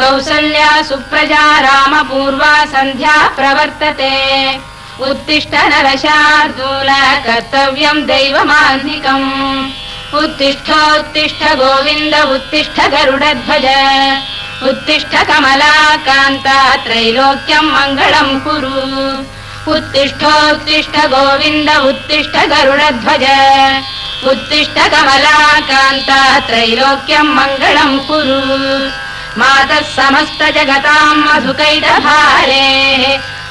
कौसल्या सुप्रजा रामपूर्वा सन्ध्या प्रवर्तते उत्तिष्ठ नरशार्दूल कर्तव्यं दैवमान्निकम् उत्तिष्ठोत्तिष्ठ गोविन्द उत्तिष्ठ गरुडध्वज उत्तिष्ठ कमलाकान्ता त्रैलोक्यं मङ्गलं कुरु उत्तिष्ठोत्तिष्ठ गोविन्द उत्तिष्ठ गरुडध्वज उत्तिष्ठ कमलाकान्ता त्रैलोक्यं मङ्गलं कुरु मातः समस्त जगतां मधुकैटभारे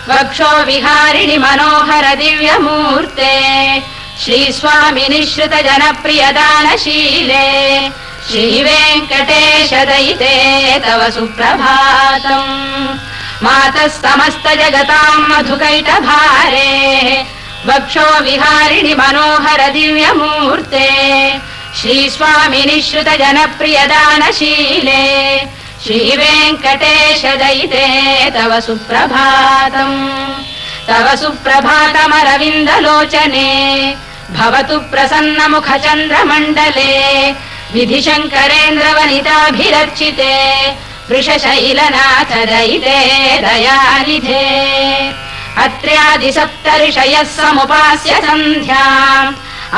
वक्षो विहारिणि मनोहर दिव्यमूर्ते श्रीस्वामि निःश्रित जनप्रिय दानशीले श्रीवेङ्कटेश दयिते तव सुप्रभातम् मातः समस्त जगतां मधुकैटभारे वक्षो विहारिणि मनोहर दिव्यमूर्ते श्रीस्वामि निःश्रित जनप्रिय दानशीले श्रीवेङ्कटेश दयिते तव सुप्रभातम् तव सुप्रभातमरविन्दलोचने भवतु प्रसन्नमुखचन्द्रमण्डले विधिशङ्करेन्द्रवनिताभिरर्चिते वृषशैलनाथ दयिते दयानिधे अत्र्यादिसप्तऋषयः समुपास्य सन्ध्याम्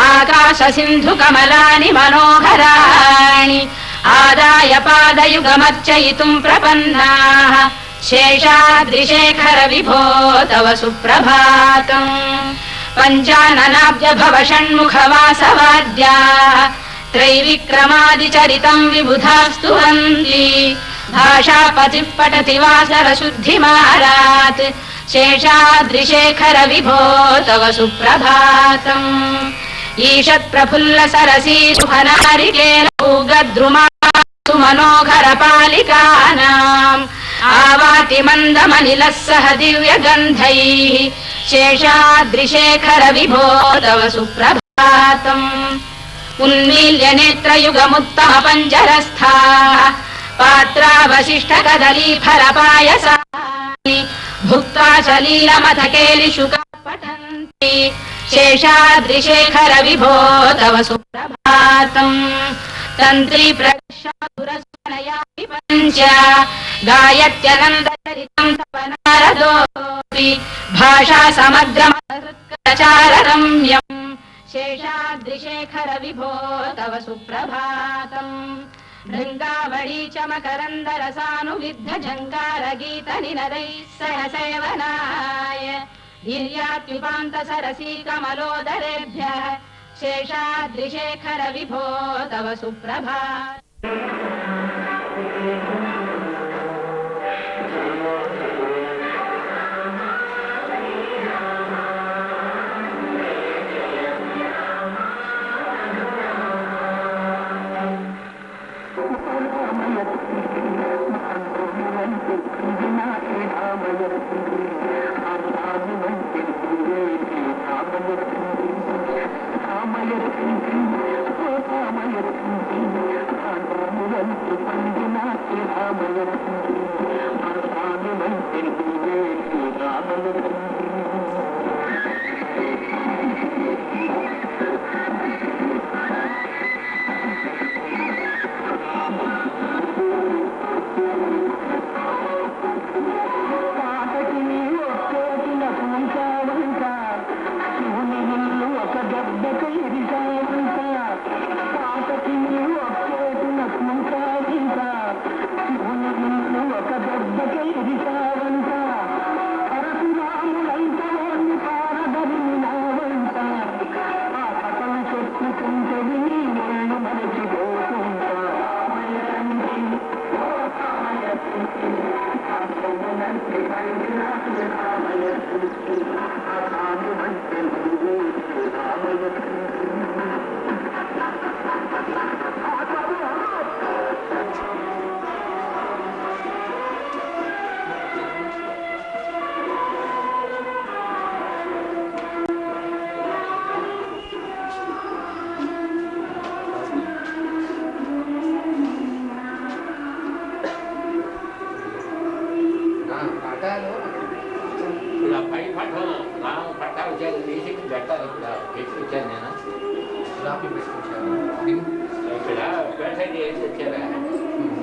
आकाशसिन्धुकमलानि मनोहराणि आदाय पादयुगमर्चयितुम् प्रपन्नाः शेषाद्रिशेखर विभो तव सुप्रभातम् पञ्चाननाब्ज भव षण्मुखवासवाद्याः त्रैविक्रमादिचरितम् विबुधास्तु वन्ति भाषापतिः पठति वासरशुद्धिमारात् शेषाद्रिशेखर विभो तव सुप्रभातम् ईषत्प्रफुल्ल सरसीरुहनारिकेल ऊगद्रुमासु मनोहर पालिकानाम् आवाति मन्दमनिलः सह दिव्यगन्धैः शेषाद्रिशेखर विभो तव सुप्रभातम् उन्मील्य नेत्रयुगमुत्तम पञ्जरस्थाः पात्रावशिष्ट कदलीफलपायसानि भुक्त्वा सलीलमथ केलिशुकाः पठन्ति शेषाद्रिशेखर विभो तव सुप्रभातम् तन्त्री प्रकाशुरस्वनयापि पञ्च गायत्यनन्दचरितम् तव नारदोऽपि भाषा समग्रमहृत्करचाररम्यम् शेषाद्रिशेखर विभो तव सुप्रभातम् भृङ्गावळी च मकरन्दरसानुविद्ध जङ्कारगीतनिनदैः सह सेवनाय गिर्यात्युपान्त सरसी कमलोदरेभ्यः शेषाद्रिशेखर विभो तव सुप्रभातम्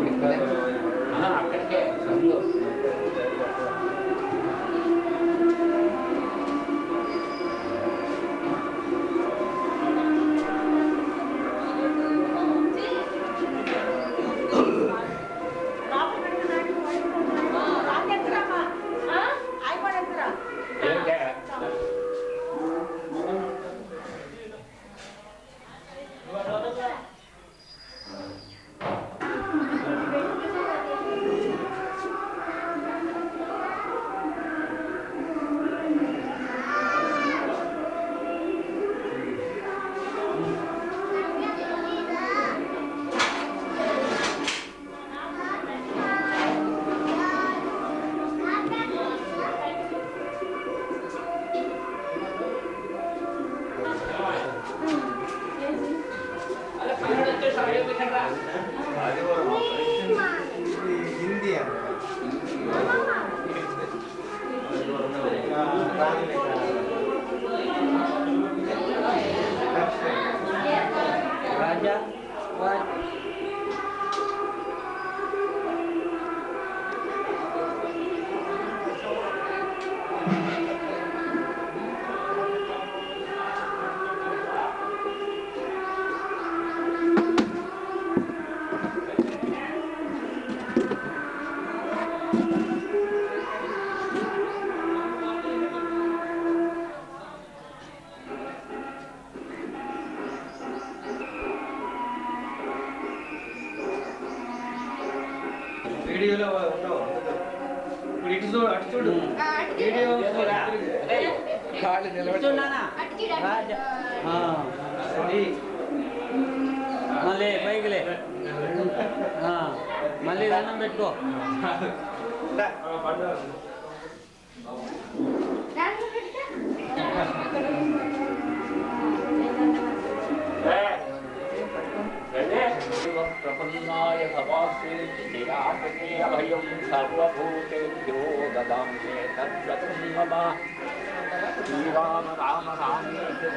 ఇక్కడ అక్కడికే हिंदी राजा వీడియోలో ఉండవు ఇప్పుడు ఇటు చూడు అటు చూడు వీడియో కాళ్ళు నిలబెట్టున్నానా మళ్ళీ పైకిలే మళ్ళీ దండం పెట్టుకో प्रपन्नाय भवास्ते अभयं सर्वभूतेभ्यो ददामि तत्सतं मम श्रीराम राम रामेति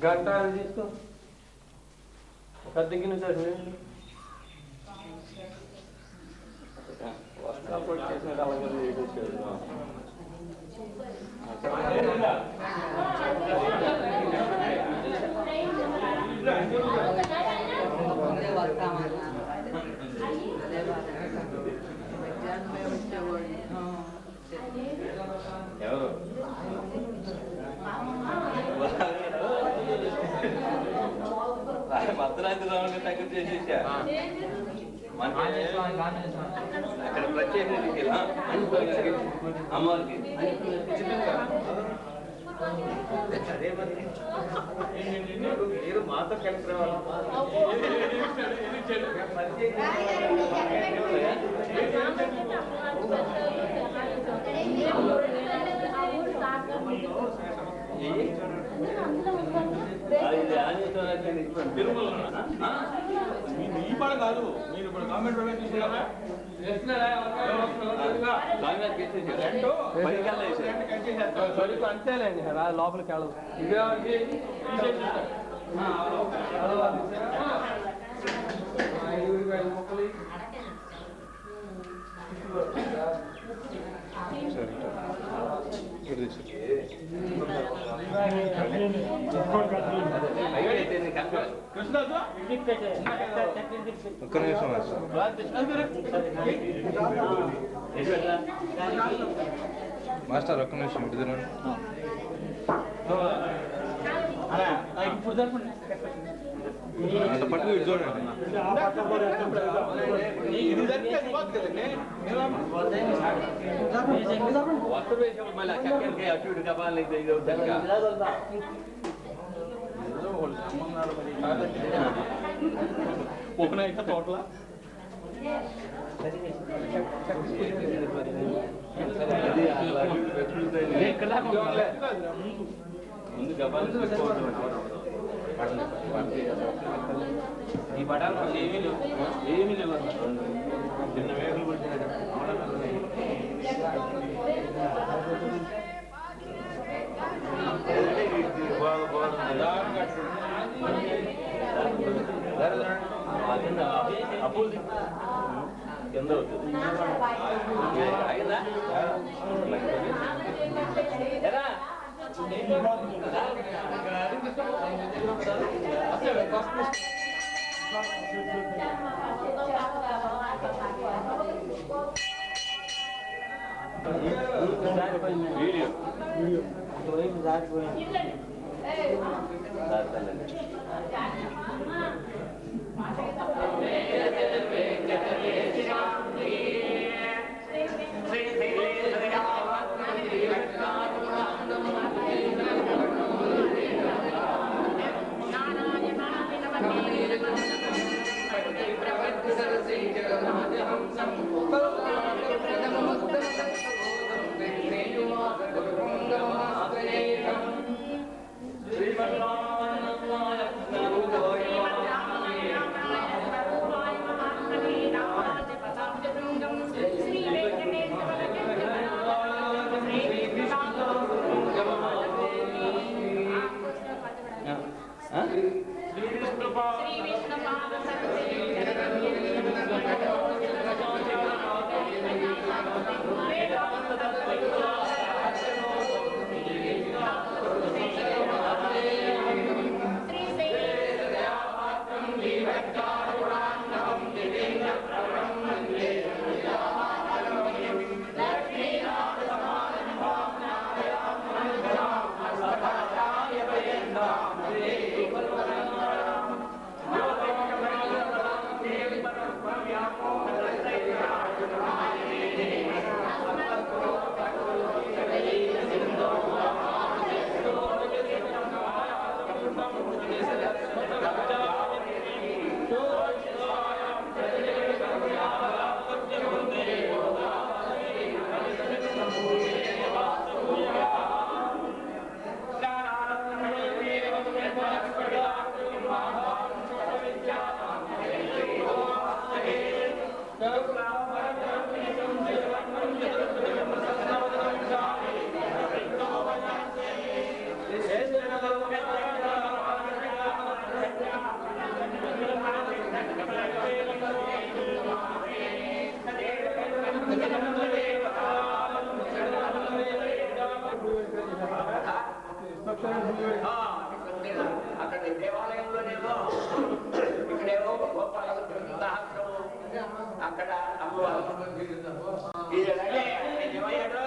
గంట తీసుకో కత్తికి సార్ వర్షాలు చేసిన ఎవరు మధ్యరాత్రి రావడానికి దగ్గర చేసేసా అక్కడ ప్రత్యేక అమ్మవారికి మీరు మాతో కలిసి రావాలి ఈ పాడ కాదు మీరు ఇప్పుడు గవర్నమెంట్ ప్రవేశించారా అంతేలేండి లోపలికి వెళ్ళదు మొక్కలు ఒక్క నిమిషం మాస్టర్ ఒక్క నిమిషం ఇటు తినండి అంత పట్టుకు ఇటు చూడండి పోయిన తోటల ముందు గబాలు ఈ పటాలు ఏమీ లేవు ఏమీ లేవు చిన్న వేగులు పట్టినట్టు అప్పుడు కింద అవుతుంది అయిందా వీడియో అక్కడ దేవాలయంలోనేమో ఇక్కడేమో గోపాల అక్కడ అమ్మవారు ఏమయ్యాడు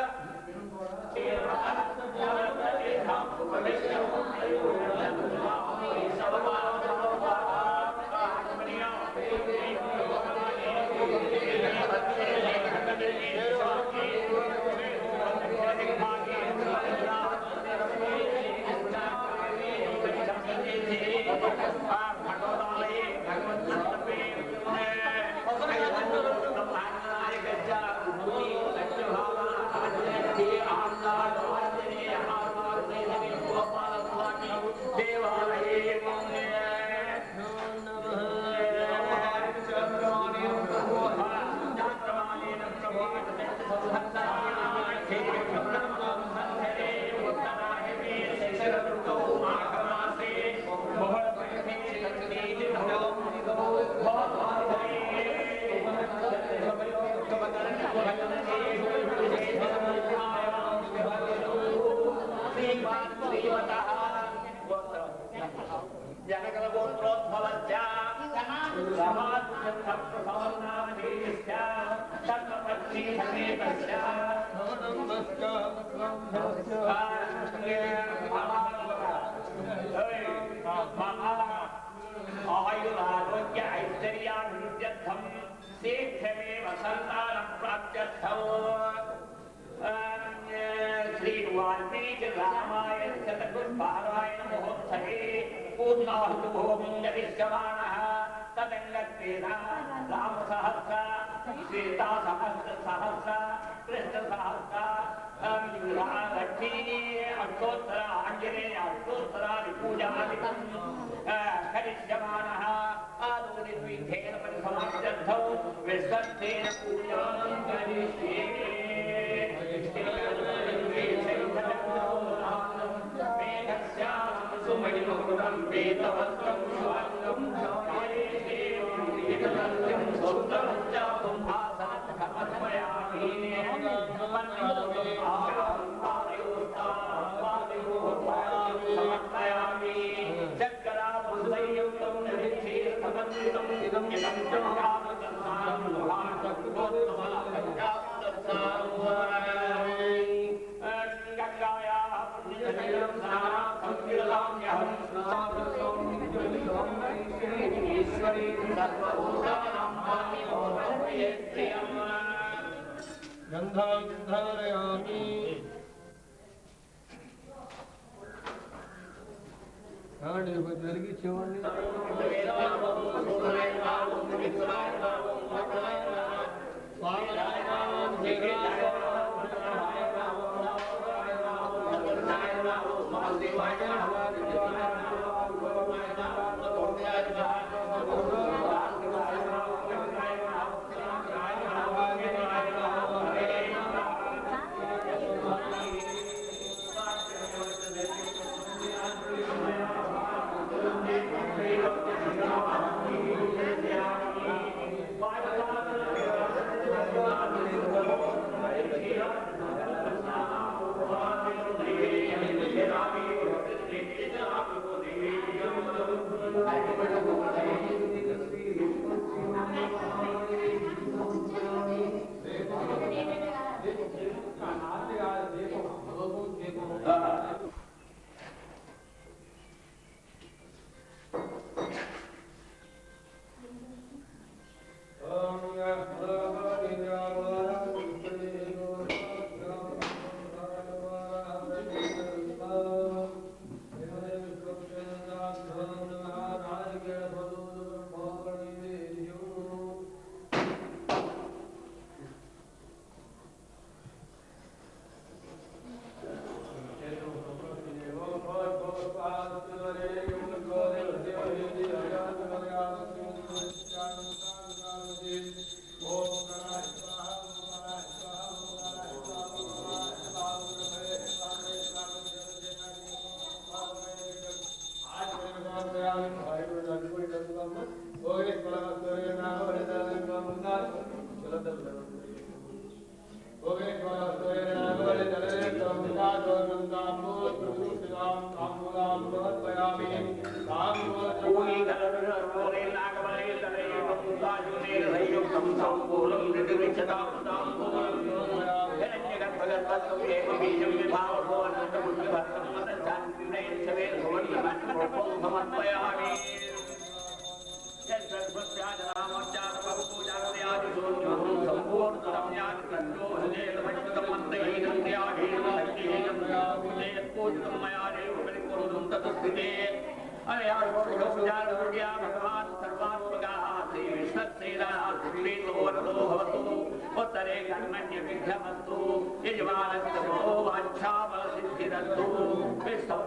सीता सहस्र कृष्ण सहस्र लक्ष्मी अष्टोत्तर आंजनेय अष्टोत्तर पूजा करिष्यमानः आदौनि द्विधेन परिसमाप्त्यर्थौ विश्वत्तेन पूजां करिष्ये सुमणिमुकुटं पीतवस्त्रं स्वाङ्गं गन्धारयामि వెలిగించేవాడిని उत्तरे कर्मण्य विघ्नमस्तु यजमानस्तमो वाञ्छाफलसिद्धिरस्तु विष्णु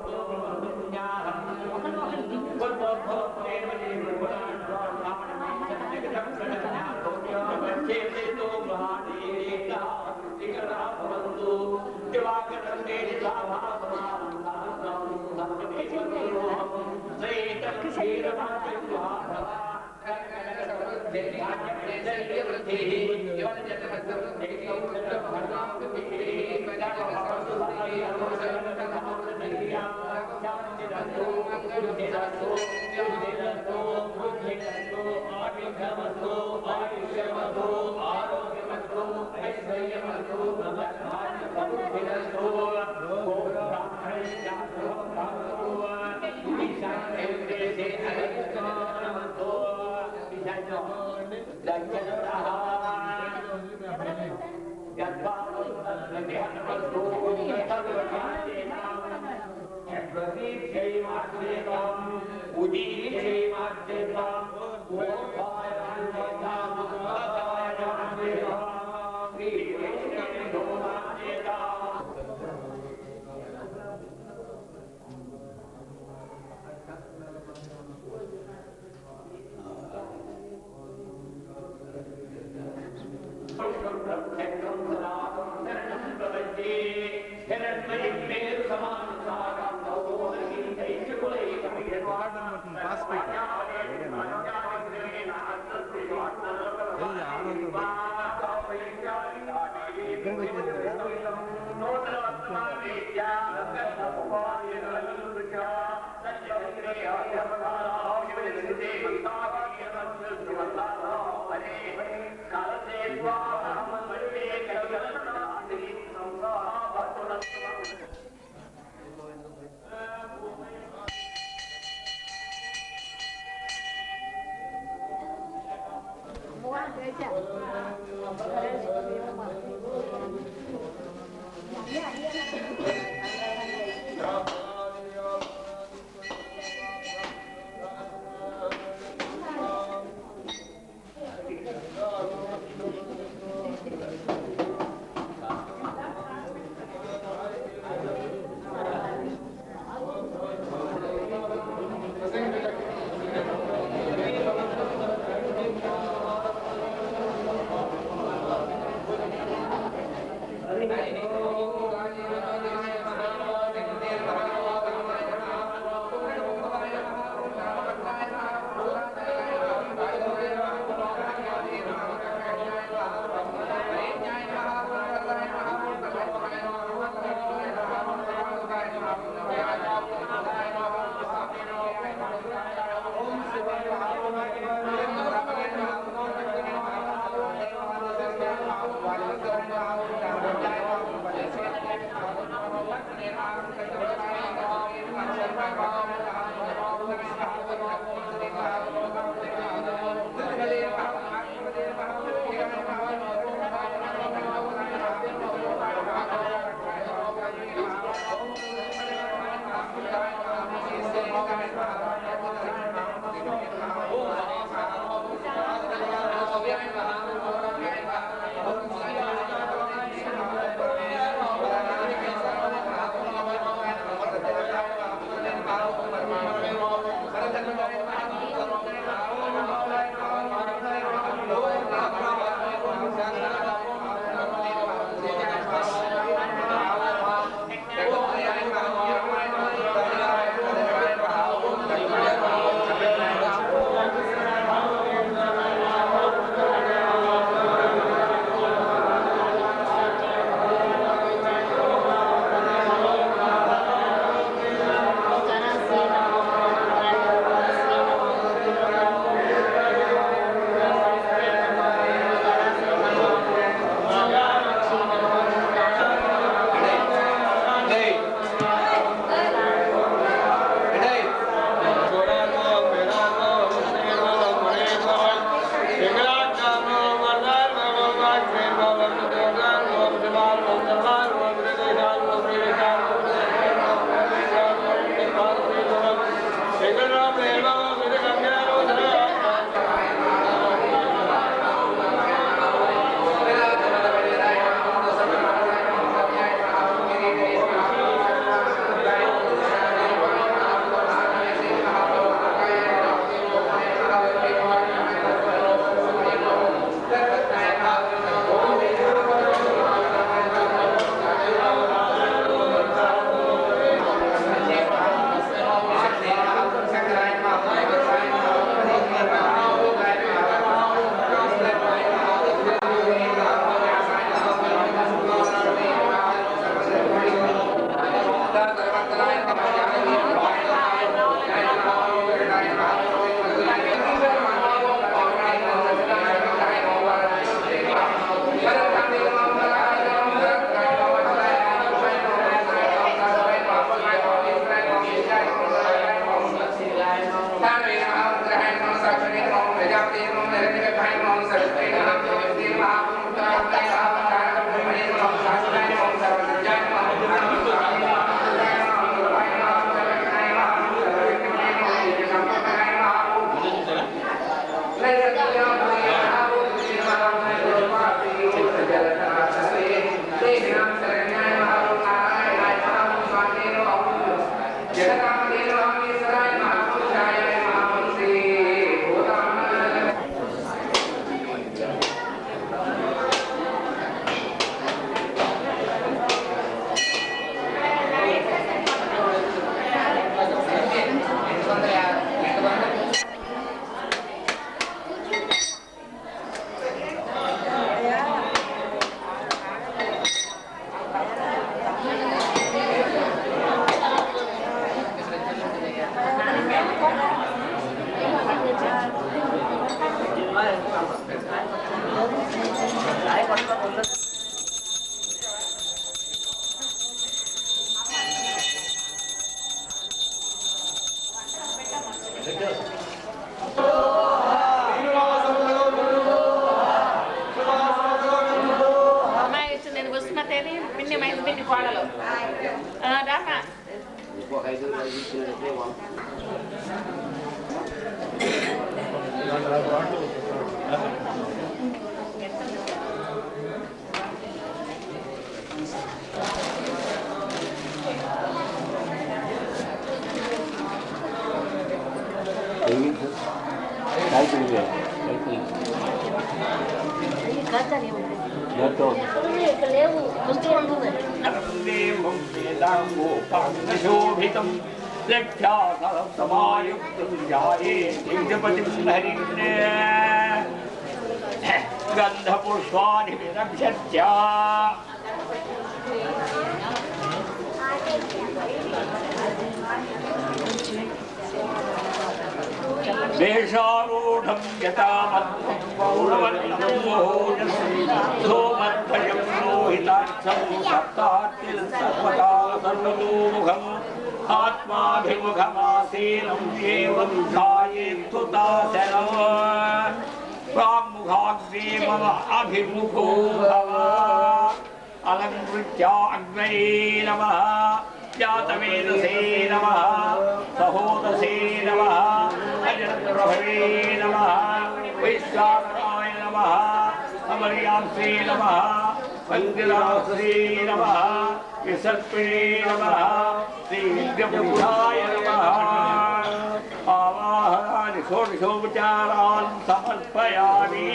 అమ్మాయి నేను వస్తున్నతేని పిన్ని మైంది పిన్ని కోడలు రామా शोभितं लक्ष्यासमायुक्तं जाये तेजपतिं हरिण्ये गन्धपुष्पाणि विरक्षत्य वेषारूढं यतामत्वं पौरवन्नं धूमद्वयं लोहिताक्षं सप्तार्तिं सर्वदा सर्वतोमुखम् आत्माभिमुखमासीनम् एवं ध्यायेत्तुताशरम् प्राङ्मुखाग्रे मम अभिमुखो भव अलङ्कृत्य अग्नये नमः जातवेदसे नमः सहोदसे नमः अजनप्रभवे नमः वैश्वानराय नमः अमर्यासे नमः वन्दिरासे नमः विसर्पिणे नमः श्रीविद्यपुरुषाय नमः आवाहनानि षोडशोपचारान् समर्पयामि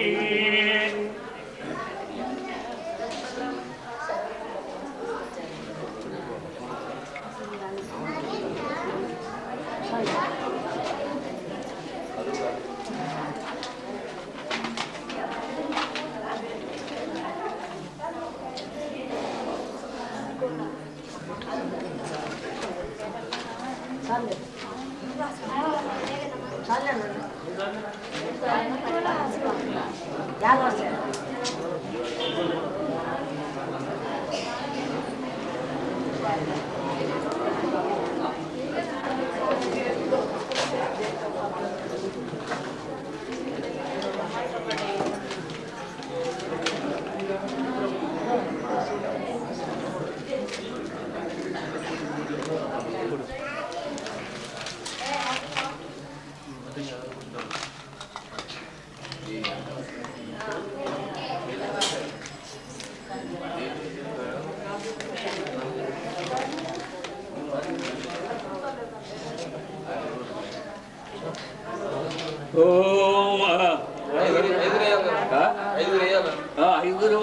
ఐదుగురు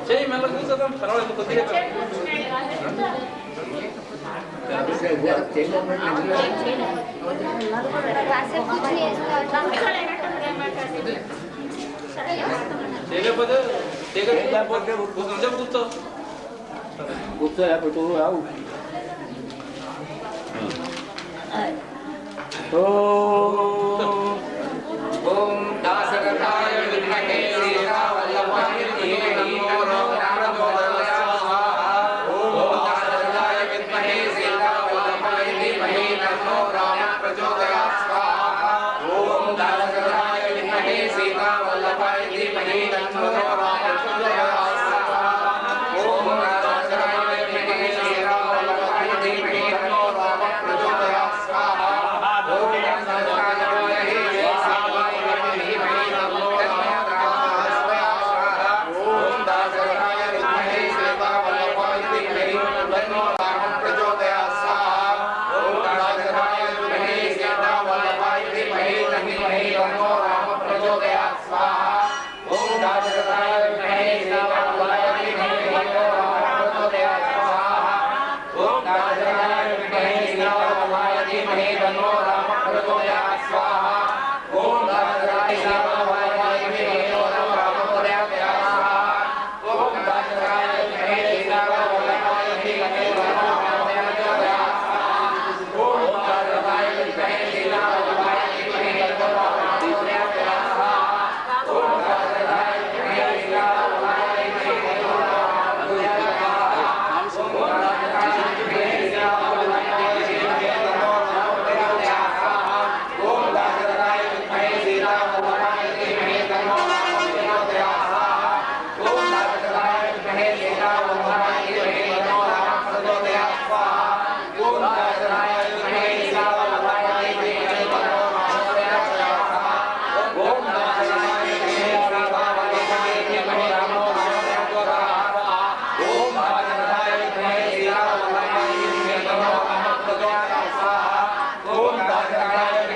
చెయ్యి మెల్ల కూర్చోదాం పర్వాలేదు కొద్దిగా చేయలేకపోతే కూర్చో కూర్చో రావు ఓం దాసరథాయ విద్మహే సీతావల్లభాయ ధీమహి తన్నో రామచంద్రస్య స్వాహా ఓం దాసరథాయ విద్మహే సీతావల్లభాయ ధీమహి తన్నో రామ ప్రచోదయాత్ స్వాహా ఓం దాసరథాయ విద్మహే సీతావల్లభాయ ధీమహి తన్నో రామ ప్రచోదయాత్ స్వాహా ఓం దాసరథాయ విద్మహే సీతావల్లభాయ ధీమహి తన్నో రామ ప్రచోదయాత్ స్వాహా ఓం ఓం దాసరాయ విద్మహే శ్రీరామవల్లభాయ ధీమహి తన్నో ప్రచోదయాత్ ఓం దాసరాయ విద్మహే శ్రీరామవల్లభాయ ధీమహి తన్నో ప్రచోదయాత్ ఓం దాసరాయ విద్మహే శ్రీరామవల్లభాయ ధీమహి తన్నో ప్రచోదయాత్ ఓం దాసరాయ విద్మహే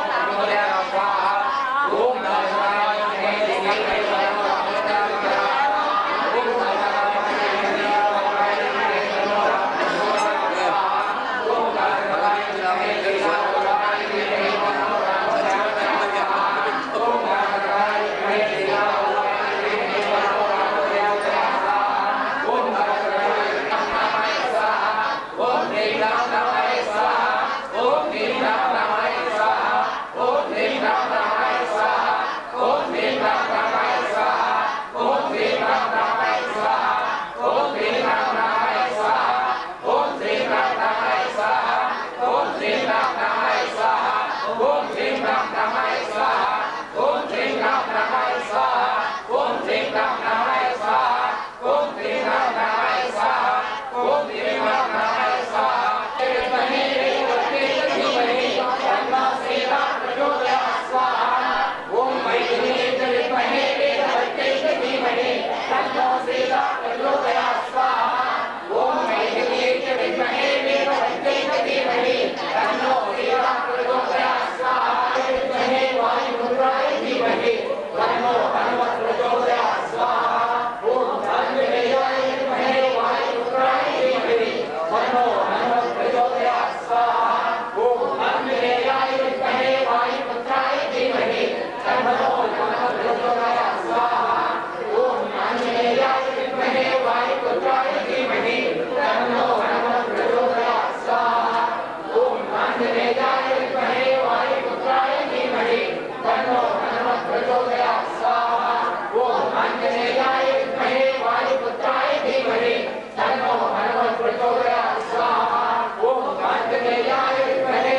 శ్రీరామవల్లభాయ ధీమహి తన్నో ప్రచోదయాత్ ఓం దాసరాయ విద్మహే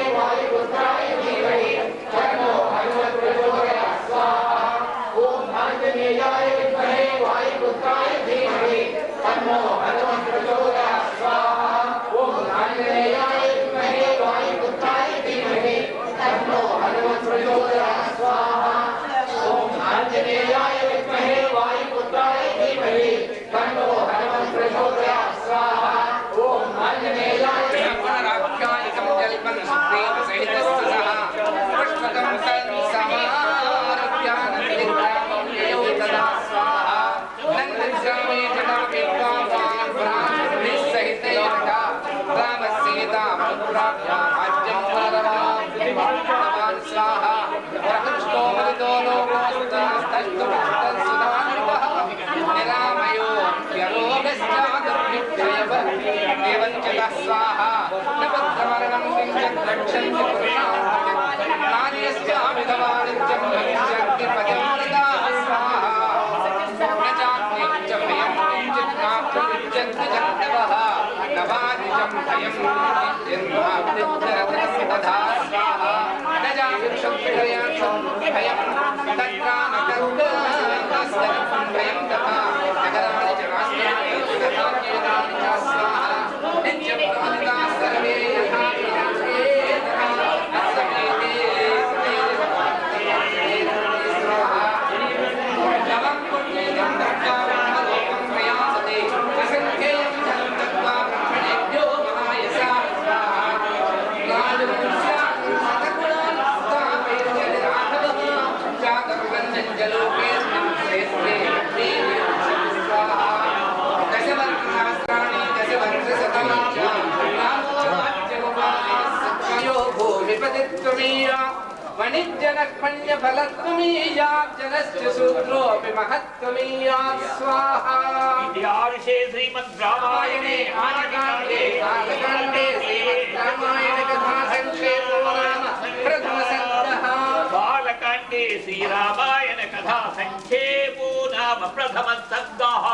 శ్రీరామవల్లభాయ सूत्रोऽपि महत्त्वमीया स्वाहा इतिहासे श्रीमद्रामायणे आदिकाण्डे श्रीमद्रामायणकथासङ्क्षेपो नाम प्रथमसङ्ग्रहः बालकाण्डे श्रीरामायण कथा संक्षेपो नाम प्रथमः सर्गः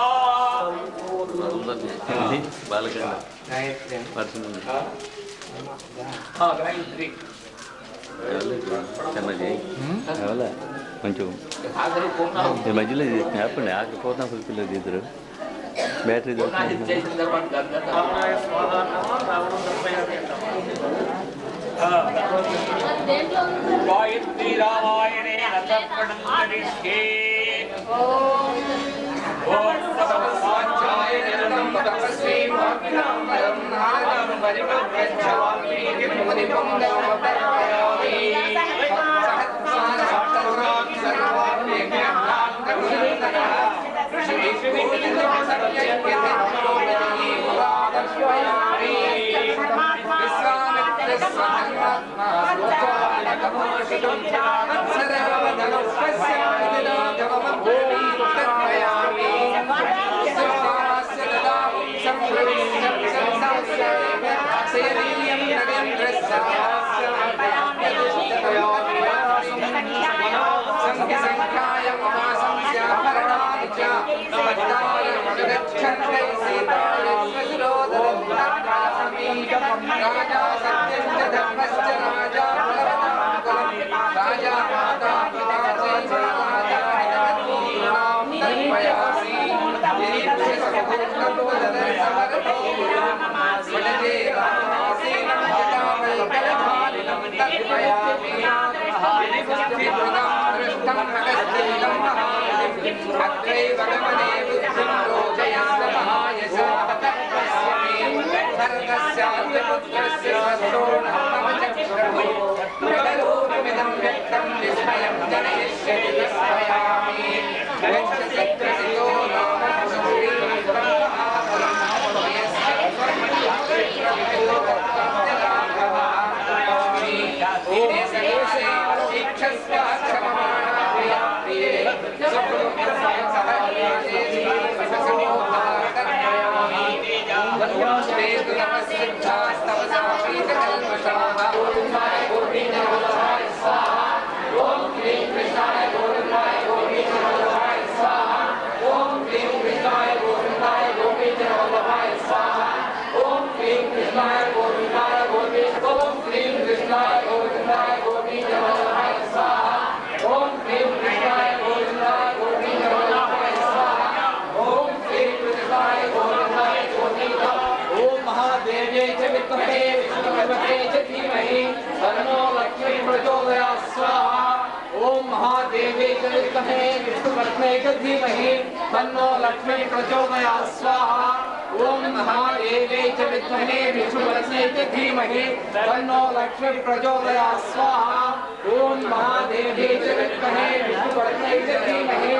गायत्री కొంచెం ఈ మధ్యలో చెప్పండి ఆకపోతాం పిల్లలు ఇద్దరు బ్యాటరీ गायत्री रामायणे रसप्रणं करिष्ये ओम तपस्वाध्याय निरतं तपस्वी भक्तिनां परं नादं परिवृक्षामि किमुनिपं दवपरयामि सहस्राक्षरां सर्वाण्यज्ञानां करुणा ऋषिविष्णुविन्दं सत्यज्ञानोपरि पुरादश्वयामि विश्वामित्रस्वधर्मात्मा सोचालकमोषितं सर्वधनुष्यस्यादिनागममब्रवीत्तर्पयामि सुस्वास्य ददामि संश्रेष्ठं संख्याय महासंख्याभरणानि च नमस्कार मनुगच्छन्ते सीताय स्वशिरोधरं तर्पयामि राजा सत्यं च धर्मश्च राजा बलवतां राजा माता पिता च राजा हितकर्मीणां तर्पयामि दीर्घसमुद्रतोदरसमरतो वनजे रामासीनं जटावल्कलधारिणं तर्पयामि दृष्टं नगस्तीलं महाबलिम् अत्रैव गमने बुद्धिं रोचयस्व महायशः तर्पयामि भरतस्यास्य पुत्रस्य स्वस्तोणं मम चक्रमे प्रकरोमिदं व्यक्तं विस्मयं जनयिष्यति तर्पयामि यक्षसत्रसितो नाम सुग्रीवं महाबलं यस्य स्वर्गक्षेत्रविदो तर्पयामि देशदेशे शिक्षस्व क्षममाणा प्रिया प्रिये सुकृतं सहर्येति वशसमोहः तर्पयामि वन्दे नमस्सिद्धास्तव सापीतकल्मषाः गोविन्दाय गोविन्दनाथाय स्वाहा ॐ क्लीं कृष्णाय गोविन्दाय गोविन्दनाथाय स्वाहा ॐ क्लीं कृष्णाय गोविन्दाय गोविन्दनाथाय स्वाहा ॐ क्लीं कृष्णाय गोविन्दाय गोविन्द ॐ क्लीं कृष्णाय गोविन्दाय गोविन्दनाथाय स्वाहा ॐ क्लीं कृष्णाय गोविन्दाय गोविन्दनाथाय स्वाहा ॐ क्लीं कृष्णाय गोविन्दाय गोविन्द ॐ महादेव्यै च विद्महे विष्णुपत्न्यै च धीमहि तन्नो लक्ष्मी प्रचोदयात् स्वाहा ॐ महादेव्यै च विद्महे विष्णुपत्न्यै च धीमहि तन्नो लक्ष्मी प्रचोदयात् स्वाहा ॐ महादेव्यै च विद्महे विष्णुपत्न्यै च धीमहि तन्नो लक्ष्मी प्रचोदयात् स्वाहा ॐ महादेव्यै च विद्महे विष्णुपत्न्यै च धीमहि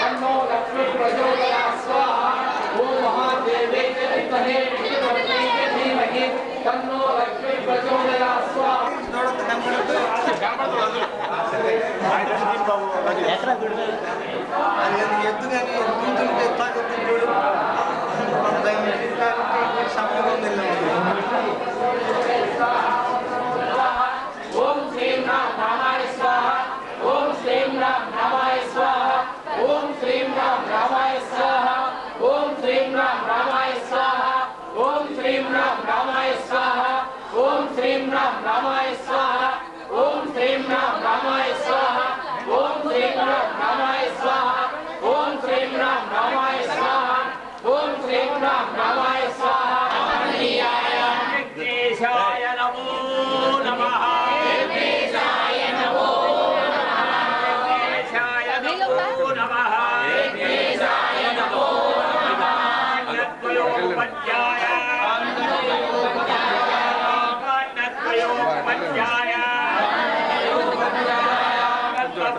तन्नो लक्ष्मी प्रचोदयात् स्वाहा ॐ महादेव्यै च विद्महे विष्णुपत्न्यै च धीमहि तन्नो लक्ष्मी प्रचोदयात् स्वाहा ओम श्रीं राम रामाय स्वाहा ओम श्रीं राम रामाय स्वाहा ओम श्रीं राम रामाय स्वाहा ओम श्रीं राम रामाय स्वाहा ओम श्रीं राम रामाय स्वाहा ओम श्रीं राम रामाय स्वाहा ओम श्रीं राम रामाय स्वाहा ओम श्रीं राम रामाय स्वाहा ओम श्रीं राम रामाय स्वाहा ओम श्रीं राम रामाय स्वाहा विघ्नेशाय नमो नमः विघ्नेशाय नमो नमः विघ्नेशाय नमो नमः विघ्नेशाय नमो नमः नत्वयोपज्ञाय नत्वयोपज्ञाय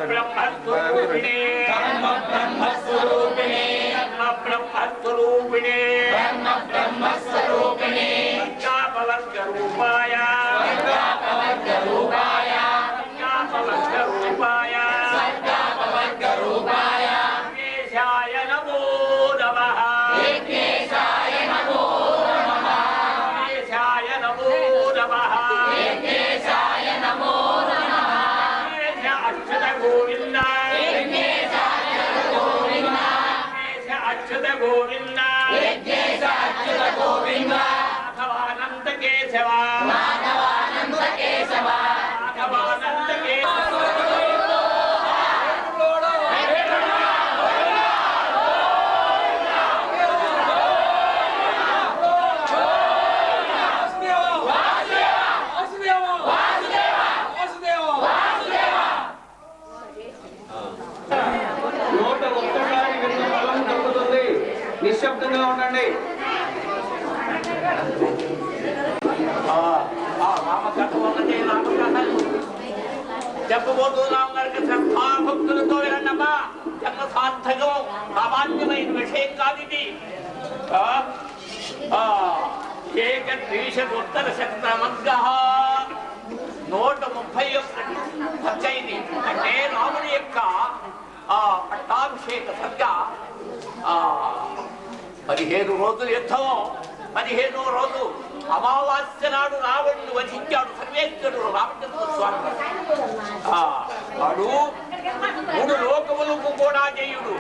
ब्रह्मस्वरूपिणे ब्रह्मस्वरूपिणे ब्रह्मस्वरूपिणे ब्रह्मस्वरूपिणे ज्ञापवर्गरूपाय ज्ञापवर्गरूपाय ज्ञापवर्गरूपाय ज्ञापवर्गरूपाय विघ्नेशाय नमो नमः विघ्नेशाय नमो नमः विघ्नेशाय नमो नमः विघ्नेशाय नमो नमः अच्युत गोविंद अच्युत गोविंद अच्युत गोविंद చెప్పబోతున్నాం కనుక శ్రద్ధాభక్తులతో వినమ్మా. జన్మ సార్థకం సామాన్యమైన విషయం కాదు ఇది. ఏకద్విశతోత్తర శతమగ్గ 131 ఖర్చయింది. అంటే రాముని యొక్క పట్టాభిషేక సర్గ 15 రోజులు యుద్ధం. 15వ రోజు అమావాస్య నాడు రావణుని వధించాడు సర్వేశ్వరుడు రామచంద్ర స్వామి. వాడు 3 లోకములకు కూడా జయుడు.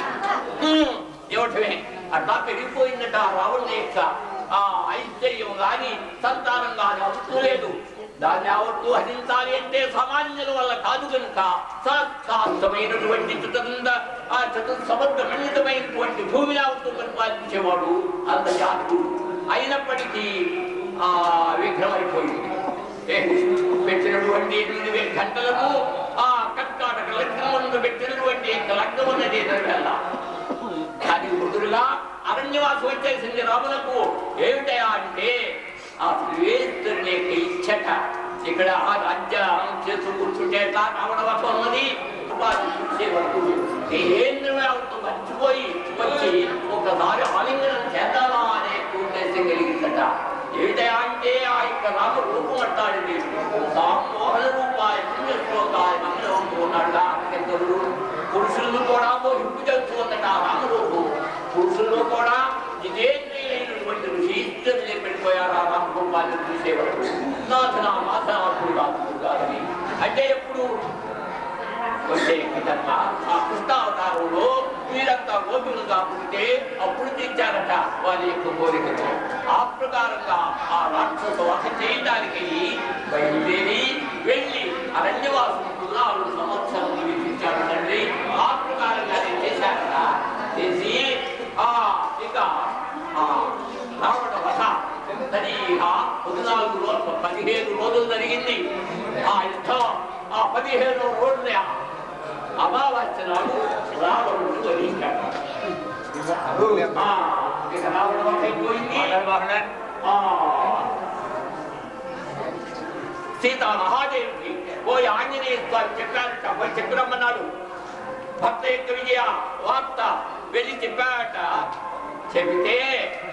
ఏమిటమే అట్లా పెరిగిపోయిందట రావణుని యొక్క ఐశ్వర్యం గాని సంతానం గాని అవసరం లేదు. దాన్ని యావత్తు హరించాలి అంటే సామాన్యుల వల్ల కాదు కనుక సాక్షాత్తమైనటువంటి చతుర్సముద్రమైనటువంటి భూమి యావత్తు పరిపాలించేవాడు అంత జాతుడు. అయినప్పటికీ విఘ్నమైపోయింది. పెట్టినటువంటి 8,000 గంటలకు కర్కాటక లగ్నం ముందు పెట్టినటువంటి లగ్నం ఉన్నది వల్ల అది కుదురుగా అరణ్యవాసం వచ్చేసింది రాములకు. ఏమిటయా అంటే ఆ శ్రీవేశ్వరుని యొక్క ఇచ్చట. ఇక్కడ రాజ్యం చేస్తూ కూర్చుంటే రావణ వసం ఉన్నది. చూసే వరకు మర్చిపోయి వచ్చి ఒకసారి ఆలింగనం చేద్దామా అనే ఉద్దేశం కలిగిందట. ఏమిటయా అంటే ఆ యొక్క రామ రూపం అంటాడు. సామోహన రూపాయ పుణ్యశ్లోకాయ మంగళంతో ఉన్నాడు. పురుషులను కూడా మోహింపు చేస్తూ ఉన్నట రామరూపం. పురుషుల్లో కూడా ఇదేంద్రియైనటువంటి ఋషీశ్వరులే పెట్టిపోయారు ఆ రామరూపాన్ని చూసేవారు. నాథనాథనాథుడు అంటే ఎప్పుడు వచ్చే విధంగా ఆ కృష్ణావతారంలో వీరంతా గోపికలుగా పుట్టితే అప్పుడు తెచ్చారట వారి యొక్క కోరికతో. ఆ ప్రకారంగా ఆ రాక్షస వధ చేయడానికి బయలుదేరి వెళ్ళి అరణ్యవాసం 14 సంవత్సరాలు విధించాడు తండ్రి. ఆ ప్రకారంగానే చేశారట. చేసి ఇక రావణ వధ 15 రోజులు జరిగింది. ఆ యుద్ధం 15వ రోజున అమావాస్య నాడు రావణుడు వధించాడు. ఇక రావణ వధ అయిపోయింది. సీతా మహాదేవికి పోయి ఆంజనేయ స్వామి చెప్పారట. పోయి చెప్పిరమ్మన్నాడు. భర్త యొక్క విజయ వార్త వెళ్ళి చెప్పాట. చెబితే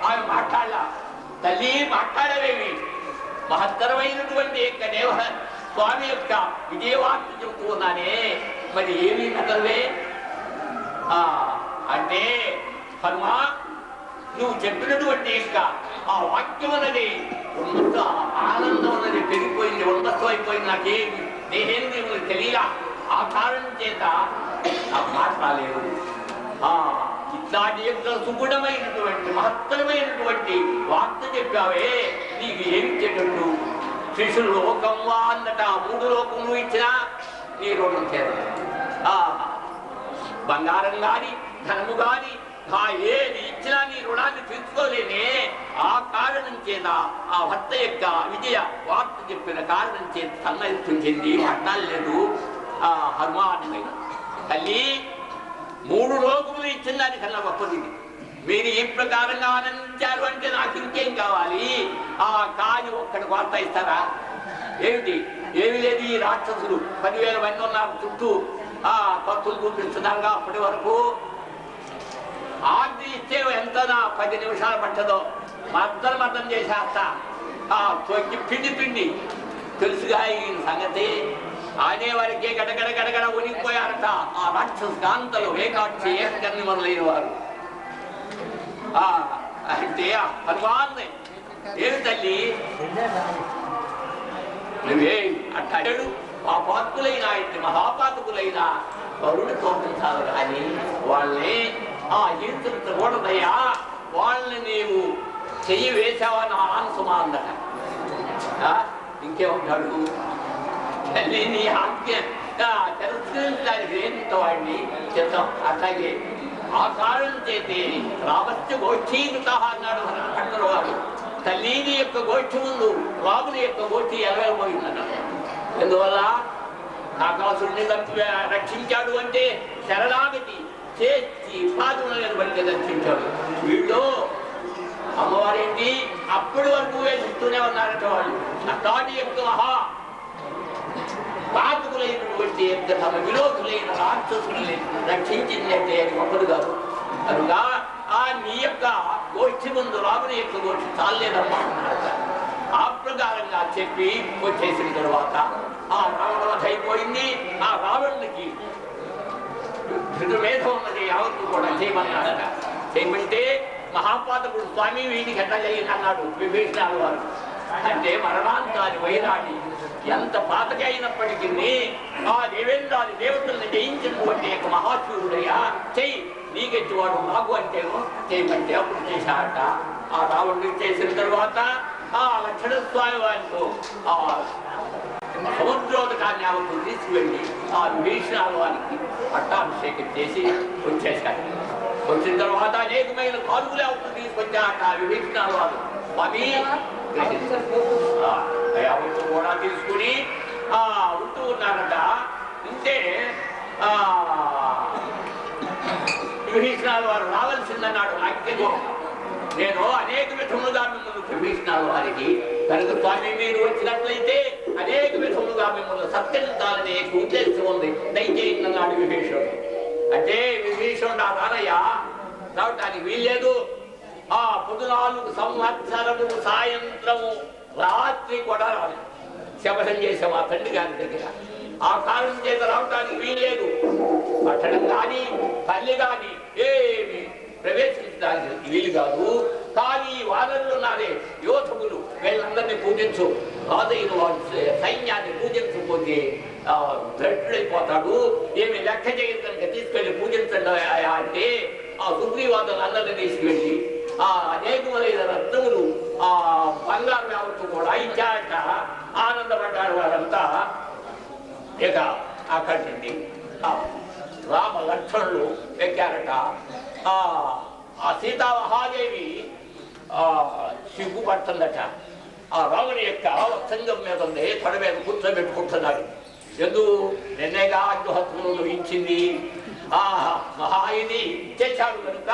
ఆమె మాట్లాడాల. తల్లి మాట్లాడవేమి? మహత్తరమైనటువంటి యొక్క దేవ స్వామి యొక్క విజయవార్త చెబుతూ ఉన్నానే, మరి ఏమీ నగలవే అంటే హనుమా నువ్వు చెప్పినటువంటి యొక్క ఆ వాక్యం అన్నది ఉన్నత ఆనందం అన్నది పెరిగిపోయింది, ఉన్నతం అయిపోయింది. నాకేమి దేహేంద్రియములు తెలియలా. ఆ కారణం చేత నాకు మాట్లాడలేదు. ఇట్లాంటి యొక్క సుగుణమైనటువంటి మహత్తరమైనటువంటి వార్త చెప్పావే, నీకు ఏమి చెట్టు శిశులు లోకం వా అందట 3 లోకములు ఇచ్చినా నీ రుణం చేయాలి. బంగారం గాని ధనము గాని ఏది ఇచ్చినా నీ రుణాన్ని తీర్చుకోలేనే. ఆ కారణం చేత ఆ భర్త యొక్క విజయ వార్త చెప్పిన కారణం చేత సన్నహితం చెంది మాట్లాడలేదు. హనుమాన్ తల్లి 3 లోకములు ఇచ్చిన దానికన్నా గొప్పది. మీరు ఈ ప్రకారంగా ఆనందించారు అంటే నాకు ఇంకేం కావాలి? కాని ఒక్కడి వార్త ఇస్తారా ఏమిటి? ఏమి లేదు. ఈ రాక్షసులు 10,000 మంది ఉన్నారు చుట్టూ. కత్తులు చూపిస్తున్నారుగా. అప్పటి వరకు ఆర్ది ఇస్తే ఎంత 10 నిమిషాలు పట్టదో మద్దం చేసేస్తా. పిండి తెలుసుగా ఈ సంగతి అనేవారికి గడగడ గడగడ ఉనికిపోయారట ఆ రాక్షస కాంతలు. ఏకాక్షి ఏకర్ణి మొదలైన వారు. అంటే హనుమాన్ ఏమి తల్లి నువ్వే అట్టాడు. పాపాత్ములైన మహాపాతకులైన వరుణి తోపించాలి కానీ వాళ్ళని ఈడ్చకూడదయ్యా. వాళ్ళని నీవు చెయ్యి వేసావా నా ఆన్సుమా అందట. ఇంకేమంటాడు? తల్లి నీ ఆజ్ఞ తెలుసుకోవడానికి ఏంటో వాడిని చెప్తాం. అట్లాగే ఆ కారణం చేతి రామస్య గోష్ఠీకృత అన్నాడు పక్కన వాడు. తల్లిని యొక్క గోష్ఠి ముందు రాముని యొక్క గోష్ఠి ఎలవేయబోయిందట. ఎందువల్ల కాకాసుడిని రక్షించాడు అంటే శరణాగతి చేసి పాదులను బట్టి రక్షించాడు. వీళ్ళు అమ్మవారేంటి అప్పటి వరకు వేసిస్తూనే ఉన్నారట వాళ్ళు. అట్లాంటి యొక్క మహా పాతకులైనటువంటి ఇంటి యొక్క తమ విరోధులైన రాక్షసుల్ని రక్షించిందంటే అది గొప్పది కాదు. కనుక నీ యొక్క గోష్ఠి ముందు రాముని యొక్క గోష్ఠి చాలేదమ్మా అన్నారట. ఆ ప్రకారంగా చెప్పి వచ్చేసిన తర్వాత ఆ రావణవధ అయిపోయింది. ఆ రావణునికి ధృతమేధం ఉన్నది యావత్తు కూడా చేయమన్నాడట. చేయమంటే మహాపాతకుడు స్వామి వీడికి ఎట్లా చేయండి అన్నాడు విభీషణాలు వారు. అంటే మరణాంతాన్ని వైరాడి ఎంత పాతకి అయినప్పటికీ ఆ దేవేంద్రాది దేవతల్ని జయించినటువంటి యొక్క మహాశూరుడయ్యా చెయ్యి, నీకెత్తివాడు నాకు అంటేను చేయమంటే అప్పుడు చేశాడట. ఆ రావణుడికి చేసిన తర్వాత ఆ లక్ష్మణ స్వామి వారితో ఆ సముద్రోదకాన్ని ఆమెకు తీసుకువెళ్ళి ఆ విభీషణాల వారికి పట్టాభిషేకం చేసి వచ్చేశారు. వచ్చిన తర్వాత అనేకమైన కాలుగులు ఆవులు తీసుకొచ్చారట విభీషణాల వారు. స్వామి ఉట్టు కూడా తీసుకుని ఉంటూ ఉన్నారట. ఉంటే విభీషణాల వారు రావాల్సిందన్నాడు. నేను అనేక విధములుగా మిమ్మల్ని విభీషణాల వారికి కనుక స్వామి మీరు వచ్చినట్లయితే అనేక విధములుగా మిమ్మల్ని సత్కరించాలనే ఉద్దేశం ఉంది, దయచేయండి అన్నాడు విభీషణుడు. అంటే విభీషణుడు ఆ రానయ్య రావటానికి వీల్లేదు. 14 సంవత్సరము సాయంత్రము రాత్రి కూడా రాలేదు. శపథం చేసాం ఆ తండ్రి గారి దగ్గర. ఆ కారణం చేత రావటానికి వీల్లేదు. పట్టణం కానీ తల్లి కానీ ఏమి ప్రవేశించడానికి వీలు కాదు. కానీ వానరులు ఉన్నారే యోధములు, వీళ్ళందరినీ పూజించు. రాజైన వాడు సైన్యాన్ని పూజించకపోతే దృఢుడైపోతాడు. ఏమి లెక్క చేయదు కనుక తీసుకెళ్లి పూజించండి అంటే ఆ సుగ్రీవాదులు అందరినీ తీసుకువెళ్ళి అనేకమైన రత్నములు బంగారు యావత్తు కూడా ఇచ్చారట. ఆనందపడ్డారు వారంతా. ఇక అక్కడి నుండి రామ లక్ష్మణులు ఎక్కారట. ఆ సీతామహాదేవి సిగ్గుపడుతుందట. ఆ రాముని యొక్క వత్సంగం మీద ఉంది, తొడ మీద కూర్చోబెట్టుకుంటున్నాడు. ఎందుకు నిన్నేగా అగ్నిహత్తులు ఇచ్చింది మహాయుని చేశాడు కనుక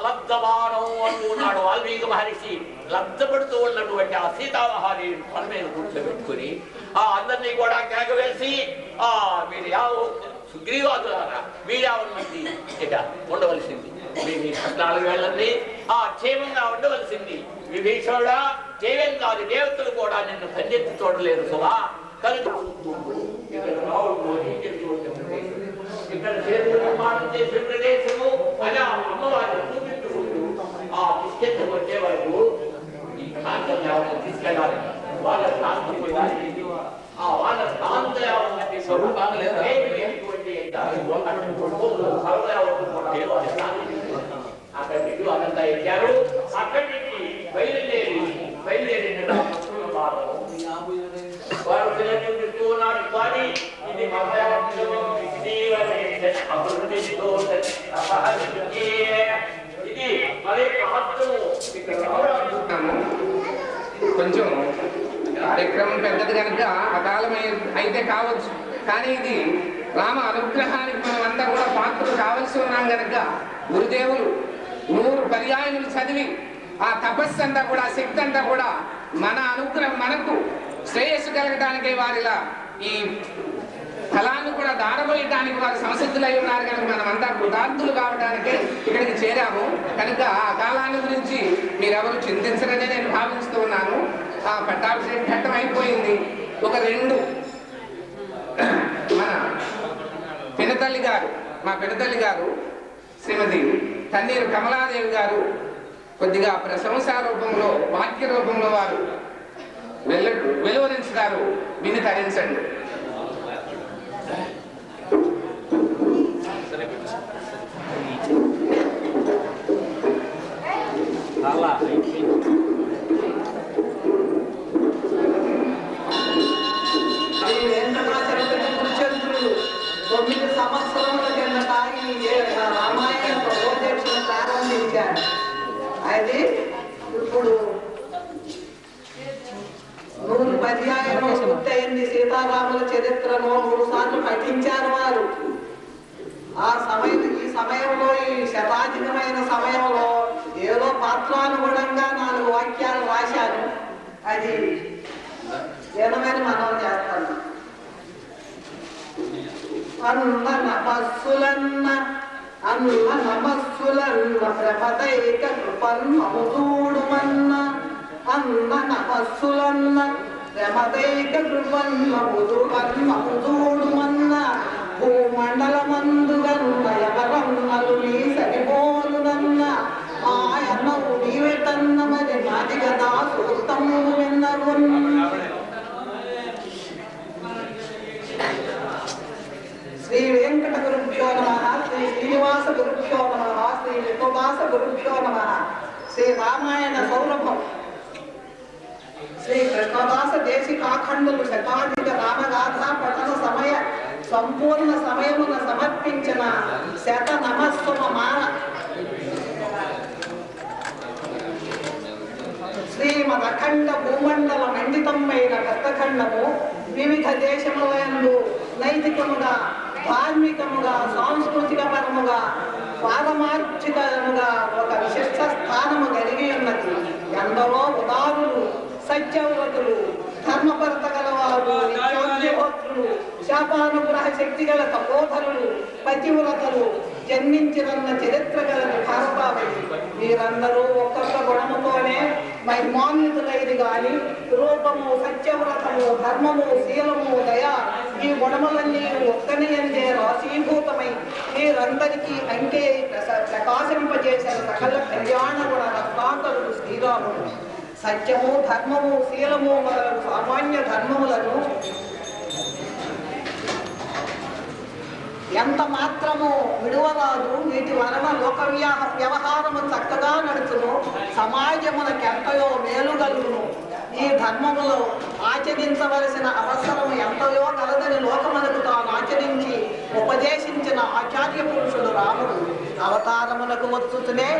లబ్ధమానం అంటున్నాడు వాల్మీకి మహర్షి. లబ్ధపడుతూ ఉన్నటువంటి ఆ సీతామహాదేవిని తొడ మీద కూర్చోబెట్టుకుని అందరినీ కూడా కేకవేసి మీరు సుగ్రీవాదులారా మీరేవన్న మంది ఇక ఉండవలసింది, మీ 14 వేళ్ళని క్షేమంగా ఉండవలసింది. విభీషణుడా క్షేమం కాదు, దేవతలు కూడా నిన్ను కన్నెత్తి చూడలేరు సుమా. కనుక ఇక్కడ చేతులు నిర్మాణం చేసిన ప్రదేశము అని అమ్మవారిని చూపించుకుంటూ తీసుకెళ్ళి వచ్చే వరకు ఈ ప్రాంతం ఎవరైనా తీసుకెళ్ళాలి. వాళ్ళ ప్రాంతం వాళ్ళ ప్రాంతం అక్కడ అదంతా ఎక్కారు. అక్కడి నుంచి బయలుదేరి వారు పిల్లలు ఉన్నాడు. కానీ ఇది ఇది మరే మహత్వము. కొంచెం కార్యక్రమం పెద్దది కనుక అకాలమై అయితే కావచ్చు, కానీ ఇది రామ అనుగ్రహానికి మనమంతా కూడా పాత్రలు కావలసి ఉన్నాం కనుక గురుదేవులు 100 పర్యాయములు చదివి ఆ తపస్సు అంతా కూడా శక్తి అంతా కూడా మన అనుగ్రహం మనకు శ్రేయస్సు కలగటానికి వారిలా ఈ ఫలాన్ని కూడా దారబోయటానికి వారు సంసిద్ధులై ఉన్నారు కనుక మనమంతా కృతార్థులు కావడానికే ఇక్కడికి చేరాము. కనుక ఆ కాలాన్ని గురించి మీరెవరు చింతించరనే నేను భావిస్తూ ఉన్నాను. ఆ పట్టాభిషేకం ఘట్టం అయిపోయింది. ఒక 2 మన మా పినతల్లి గారు శ్రీమతి తన్నీరు కమలాదేవి గారు కొద్దిగా ప్రశంసా రూపంలో వాక్య రూపంలో వారు వెలువరించారు. విని తరించండి. అది ఇప్పుడు 100 పర్యాయము పూర్తయింది. సీతారాముల చరిత్రను 3 సార్లు పఠించారు వారు. ఈ సమయంలో ఈ శతాధికమైన సమయంలో ఏదో పాత్రానుగుణంగా 4 వాక్యాలు రాశాను. అది ఏదమైన మనం చేస్తాను. అన్న నమస్సులన్న అన్న నమస్సులన్న ప్రభతైక కృపన్నము చూడుమన్న అన్న నమస్సులన్న ప్రభతైక కృపన్నము చూడుమన్న భూమండలమందుగన్న ఎవరన్నలు నీ సరిపోలునన్న ఆయన్నవు నీవెటన్న మరి నాది గదా సూతము విన్నరు. శ్రీ వెంకట గురుభ్యో నమః, శ్రీ శ్రీనివాస గురుభ్యో నమః, శ్రీ విష్ణుదాస గురుభ్యో నమః. శ్రీ రామాయణ సౌరభం శ్రీ కృష్ణదాస దేశికాఖండులు శతాధిక రామగాథ పఠన సమయ సంపూర్ణ సమయమున సమర్పించిన శత నమస్సుమాన శ్రీమదఖండ భూమండల మండితమైన భక్తఖండము వివిధ దేశములందు నైతికముగా, ధార్మికముగా, సాంస్కృతిక పరముగా, పారమార్థికముగా ఒక విశిష్ట స్థానము కలిగి ఉన్నది. ఎందరో ఉదారులు, సత్యవ్రతులు, ధర్మపరత గలవారు, నిత్యోద్యోగోత్రులు, శాపానుగ్రహ శక్తి గల తపోధరులు, పతివ్రతలు జన్మించిరన్న చరిత్ర గలది భారతావళి. వీరందరూ ఒక్కొక్క గుణముతోనే మహిమాన్వితులైది గాని రూపము, సత్యవ్రతము, ధర్మము, శీలము, దయ ఈ గుణములన్నీ ఒక్కని అందే రాశీభూతమై వీరందరికీ అంకే ప్రకాశింపజేసిన సకల కళ్యాణ గుణ రత్నాకరుడు శ్రీరాముడు. సత్యము, ధర్మము, శీలము మొదలగు సామాన్య ధర్మములను ఎంత మాత్రము విడువరాదు. వీటి వలన లోక వ్యవహారము చక్కగా నడుచును, సమాజమునకు ఎంతయో మేలు కలుగును. ఈ ధర్మములో ఆచరించవలసిన అవసరం ఎంతయో కలదని లోకమునకు తాను ఆచరించి ఉపదేశించిన ఆచార్య పురుషుడు రాముడు. అవతారమునకు వచ్చుతూనే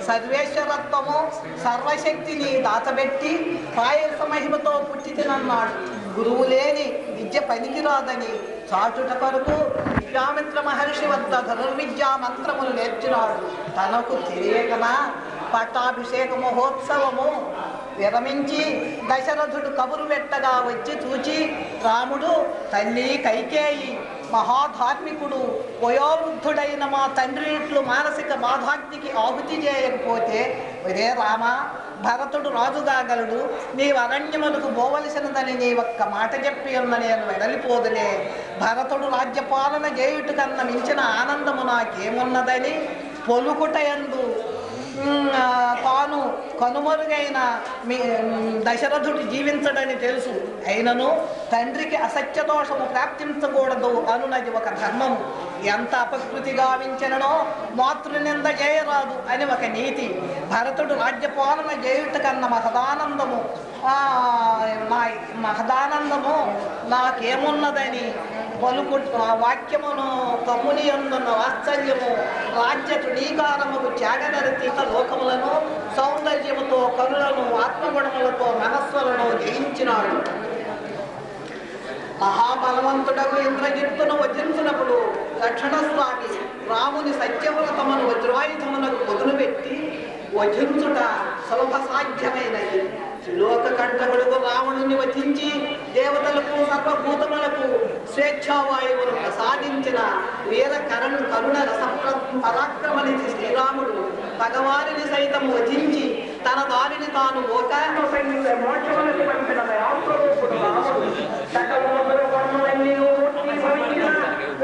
సర్వేశ్వరత్వము, సర్వశక్తిని దాచబెట్టి పాయస మహిమతో పుట్టినన్నాడు. గురువు లేని విద్య పనికిరాదని చాటుట కొరకు విశ్వామిత్ర మహర్షి వద్ద ధనుర్విద్యా మంత్రములు నేర్చినాడు. తనకు తెలియకనా పట్టాభిషేక మహోత్సవము విరమించి దశరథుడు కబురు పెట్టగా వచ్చి చూచి, రాముడు తల్లి కైకేయి మహాధార్మికుడు, వయోవృద్ధుడైన మా తండ్రి ఇట్లు మానసిక బాధాగ్నికి ఆహుతి చేయకపోతే, ఒరే రామ, భరతుడు రాజుగాగలడు, నీవు అరణ్యములకు పోవలసినదని నీ ఒక్క మాట చెప్పి ఉన్న నేను వెడలిపోదులే. భరతుడు రాజ్యపాలన చేయుట కన్నా మించిన ఆనందము నాకేమున్నదని పొలుకుటయందు తాను కనుమరుగైన దశరథుడు జీవించడని తెలుసు. అయినను తండ్రికి అసత్య దోషము ప్రాప్తించకూడదు అనున్నది ఒక ధర్మము. ఎంత అపకృతి గావించనో మాతృనింద చేయరాదు అని ఒక నీతి. భరతుడు రాజ్యపాలన చేయుట కన్నా మహదానందము నాకేమున్నదని పలుకు వాక్యమును కమ్ముని అందున్న వాత్సల్యము రాజ్య తృణీకారముకు త్యాగనరితి లోకములను సౌందర్యముతో, కనులను, ఆత్మగుణములతో మనస్సులను జయించినాడు. మహాబలవంతుడకు ఇంద్రజిత్తును వధించినప్పుడు దక్షిణస్వామి రాముని సత్యవ్రతమును వజ్రాయుధమునకు మొదలుపెట్టి వధించుట సులభ సాధ్యమైనది. త్రిలోక కంఠకుడుకు రావణుని వధించి దేవతలకు, సర్వభూతములకు స్వేచ్ఛావాయువును ప్రసాదించిన వీర కరుణ రస పరాక్రమనిధి శ్రీరాముడు భగవానిని సైతం వధించి తన దారిని తాను మోక్షములకు పంపిన దయాస్వరూపుడు రాముడు.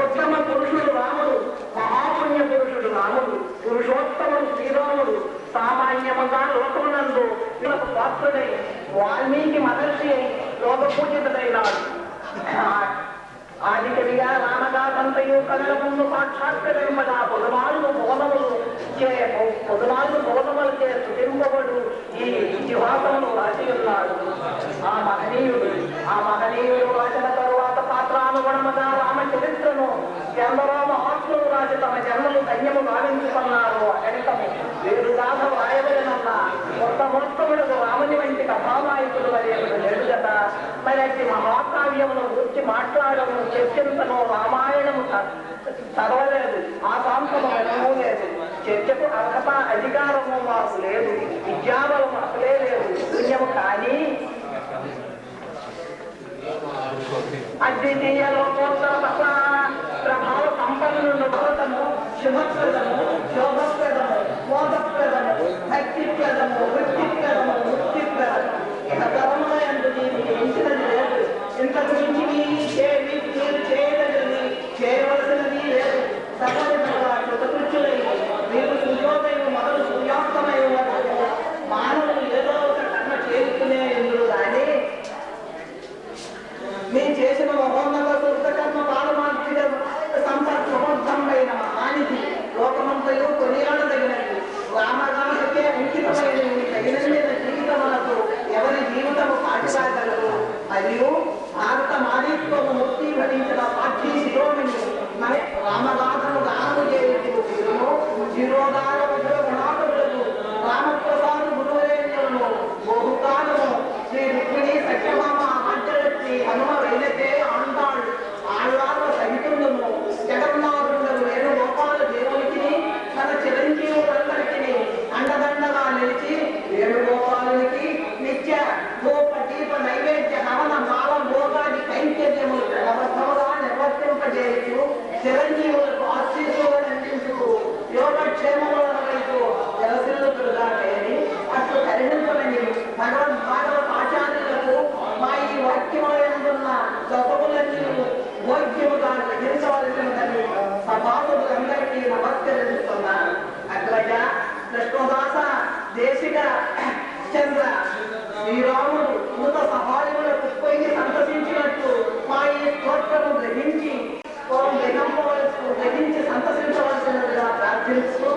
ఉత్తమ పురుషుడు రాముడు, మహాపుణ్య పురుషుడు రాముడు, పురుషోత్తముడు శ్రీరాముడు. సామాన్యముగా లోకమునందు పాత్రుడై వాల్మీకి మహర్షి అయి లోక పూజితుడైనాడు. ఆదికవిగా రామగాథంతయు కళ్ళ ముందు సాక్షాత్కరింపగా పొదునాలుగు బోధములచే స్తుతింపబడు ఈ ఇతిహాసమును రాసి ఉన్నాడు. ఆ మహనీయుడు రాసిన తరువాత పాత్రానుగుణముగా రామ చరిత్రను ఎందరో మహాత్ములు రాసి తమ జన్మలు ధన్యము భావించుకున్నారు. గణితము వేరుగాథ వ్రాయవలనన్న మొత్తముడు రాముని వంటి కథానాయకుడు వరేపుడు లేడు కదా. మరి అట్టి మహాకావ్యమును గురించి మాట్లాడము, చర్చించను రామాయణము చదవలేదు, ఆ ప్రాంతము వినము లేదు. చర్చకు అర్హత, అధికారము మాకు లేదు, విద్యాబలము అసలే లేదు. పుణ్యము కానీ అద్వితీయ లోకోత్తర ప్రభావ శుభప్రదము, శోభప్రదము, మోదప్రదము, భక్తిప్రదము, వృత్తిప్రదము, ముక్తిప్రదము. ఇక ధర్మయందు నీకు ఎంచినది లేదు. ఇంతకు మించి మీరు చేయగలిగినది చేయవలసినది లేదు. సర్వవిధంగా కృతకృత్యులై మీరు సూర్యోదయం మొదలు సూర్యాస్తమయం వరకు మానవులు ఏదో ఒక కర్మ చేరుకునే ఎందుకు కానీ మేము చేసిన మహోన్నత కృతకర్మ పాలమార్చిన సంపర్కమైన మహానిధి లోకమంతయు కొనియాడదగినది. రామగానకే అంకితమైన తగిన జీవితములకు ఎవరి జీవితము పాటిరాగలరు. మరియు భారత మాదిత్వము ముక్తి భరించిన పాఠ్య శిరోమణి రామగాథను దానము చేయుటకు శిరోదానము గుణాతులకు రామప్రసాదు గురువరేణ్యులను బహుకాలము శ్రీ రుక్మిణి సత్యభామ ఆద్యలక్ష్మి హనుమ వైనతే ఆండాళ్ళు ఆళ్వార్ల సహితుండము జగన్నాథుండలు వేణు గోపాల దేవునికి తన చిరంజీవులందరికీ అండదండగా నిలిచి వేణుగోపాలునికి నిత్య గోప దీప నైవేద్య హవన మాల భోగాది కైంకర్యములు క్రమబద్ధముగా నిర్వర్తింపజేయు చిరంజీవులకు ఆశీస్సులను అందించుకు యోగక్షేమములను వైపు జలసిల్లుతులుగా పేరి అట్లు కరుణింపమని భగవద్భాగవత ఆచార్యులకు మా ఈ వాక్యములందున్న దశములన్నీ భోగ్యముగా గ్రహించవలసినదని సభాసులందరికీ నమస్కరిస్తున్నారు. అగ్రజ కృష్ణదాస దేశిక చంద్ర శ్రీరాముడు నూత సహాయములకు పోయి సంతసించినట్టు మా ఈ స్తోత్రము గ్రహించి సంతసించవలసినదిగా ప్రార్థిస్తూ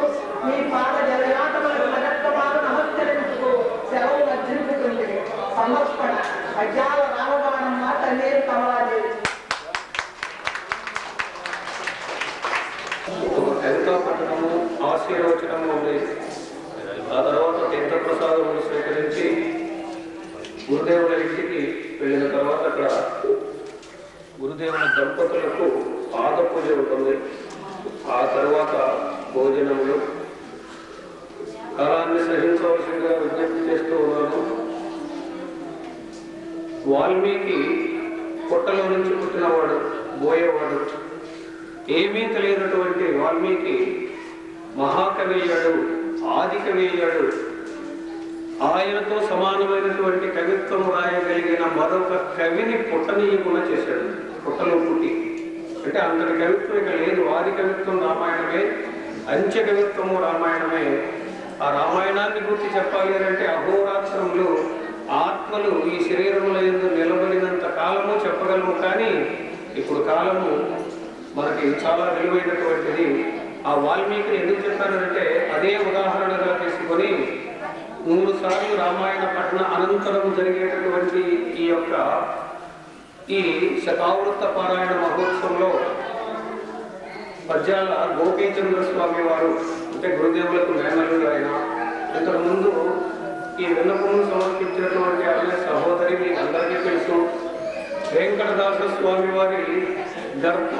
మీ పాద జలయాతములకు ప్రగత్వమాను నమస్కరించుకు సెలవు అర్జించుతుంది. సమర్పణ అజ్ఞాల రామబాణమ్మ తన్నీరు కమలాదేవి. ఎంతో పట్టణము ఆశీర్వచనము ఉంది. ఆ తర్వాత తీర్థప్రసాదములు స్వీకరించి గురుదేవుల ఇంటికి వెళ్ళిన తర్వాత అక్కడ గురుదేవుల దంపతులకు పాద పూజ ఉంటుంది. ఆ తర్వాత భోజనములు. కాలాన్ని సహించవలసిందిగా విజ్ఞప్తి చేస్తూ ఉన్నాను. వాల్మీకి పుట్టలో నుంచి పుట్టినవాడు, బోయేవాడు. ఏమీ తెలియనటువంటి వాల్మీకి మహాకవి అయ్యాడు, ఆది కవి అయ్యాడు. ఆయనతో సమానమైనటువంటి కవిత్వం రాయగలిగిన మరొక కవిని పుట్టనీయకుండా చేశాడు. పుట్టలో పుట్టి అంటే అంతటి కవిత్వం ఇక లేదు. ఆది కవిత్వం రామాయణమే, అంత్య కవిత్వము రామాయణమే. ఆ రామాయణాన్ని గురించి చెప్పాలి అంటే అహోరాత్రములు ఆత్మలు ఈ శరీరముల యందు నిలబడినంత కాలము చెప్పగలము. కానీ ఇప్పుడు కాలము మనకి చాలా విలువైనటువంటిది. ఆ వాల్మీకిని ఎందుకు చెప్పానంటే అదే ఉదాహరణగా తీసుకొని 3 సార్లు రామాయణ పఠన అనంతరం జరిగేటటువంటి ఈ శతావృత పారాయణ మహోత్సవంలో పద్యాల గోపీచంద్ర స్వామి వారు అంటే గురుదేవులకు మేనల్లుడు ఆయన. ఇంతకుముందు ఈ విన్నపమును సమర్పించినటువంటి ఆయన సహోదరి మీ అందరికీ తెలుసు. వెంకటదాస స్వామి వారి గర్భ